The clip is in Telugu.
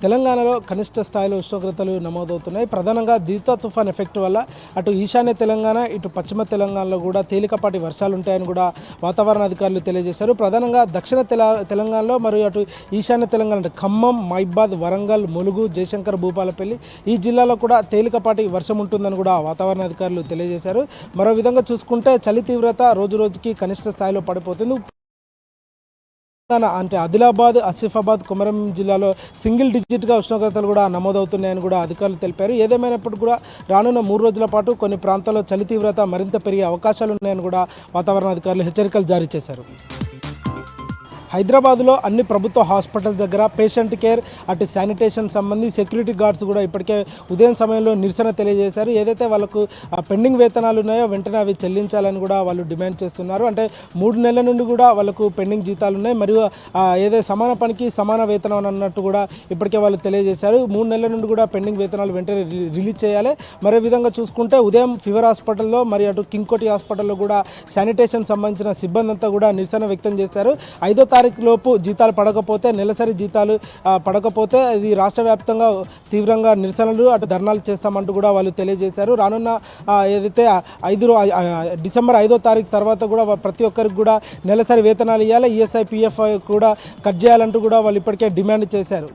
తెలంగాణలో కనిష్ట స్థాయిలో ఉష్ణోగ్రతలు నమోదవుతున్నాయి. ప్రధానంగా దీతా తుఫాన్ ఎఫెక్ట్ వల్ల అటు ఈశాన్య తెలంగాణ, ఇటు పశ్చిమ తెలంగాణలో కూడా తేలికపాటి వర్షాలు ఉంటాయని కూడా వాతావరణ అధికారులు తెలియజేశారు. ప్రధానంగా దక్షిణ తెలంగాణలో మరియు అటు ఈశాన్య తెలంగాణ అంటే ఖమ్మం, మైబాద్, వరంగల్, ములుగు, జయశంకర్, భూపాలపల్లి ఈ జిల్లాలో కూడా తేలికపాటి వర్షం ఉంటుందని కూడా వాతావరణ అధికారులు తెలియజేశారు. మరో విధంగా చూసుకుంటే చలి తీవ్రత రోజు రోజుకి కనిష్ట స్థాయిలో పడిపోతుంది. అంటే ఆదిలాబాద్, ఆసిఫాబాద్, కొమరం జిల్లాలో సింగిల్ డిజిట్గా ఉష్ణోగ్రతలు కూడా నమోదవుతున్నాయని కూడా అధికారులు తెలిపారు. ఏదేమైనప్పటికీ కూడా రానున్న 3 రోజుల పాటు కొన్ని ప్రాంతాల్లో చలి తీవ్రత మరింత పెరిగే అవకాశాలు ఉన్నాయని కూడా వాతావరణ అధికారులు హెచ్చరికలు జారీ చేశారు. హైదరాబాద్లో అన్ని ప్రభుత్వ హాస్పిటల్ దగ్గర పేషెంట్ కేర్, అటు శానిటేషన్ సంబంధించి సెక్యూరిటీ గార్డ్స్ కూడా ఇప్పటికే ఉదయం సమయంలో నిరసన తెలియజేశారు. ఏదైతే వాళ్ళకు పెండింగ్ వేతనాలు ఉన్నాయో వెంటనే అవి చెల్లించాలని కూడా వాళ్ళు డిమాండ్ చేస్తున్నారు. అంటే 3 నెలల నుండి కూడా వాళ్ళకు పెండింగ్ జీతాలు ఉన్నాయి, మరియు ఏదైతే సమాన పనికి సమాన వేతనం అన్నట్టు కూడా ఇప్పటికే వాళ్ళు తెలియజేశారు. 3 నెలల నుండి కూడా పెండింగ్ వేతనాలు వెంటనే రిలీజ్ చేయాలి. మరో విధంగా చూసుకుంటే ఉదయం ఫీవర్ హాస్పిటల్లో మరియు అటు కింగ్కోటి హాస్పిటల్లో కూడా శానిటేషన్ సంబంధించిన సిబ్బంది అంతా కూడా నిరసన వ్యక్తం చేశారు. 5వ తారీఖు లోపు జీతాలు పడకపోతే, నెలసరి జీతాలు పడకపోతే అది రాష్ట్ర వ్యాప్తంగా తీవ్రంగా నిరసనలు అటు ధర్నాలు చేస్తామంటూ కూడా వాళ్ళు తెలియజేశారు. రానున్న ఏదైతే డిసెంబర్ 5వ తారీఖు తర్వాత కూడా ప్రతి ఒక్కరికి కూడా నెలసరి వేతనాలు ఇవ్వాలి, ఈఎస్ఐ, పిఎఫ్ కూడా కట్ చేయాలంటూ కూడా వాళ్ళు ఇప్పటికే డిమాండ్ చేశారు.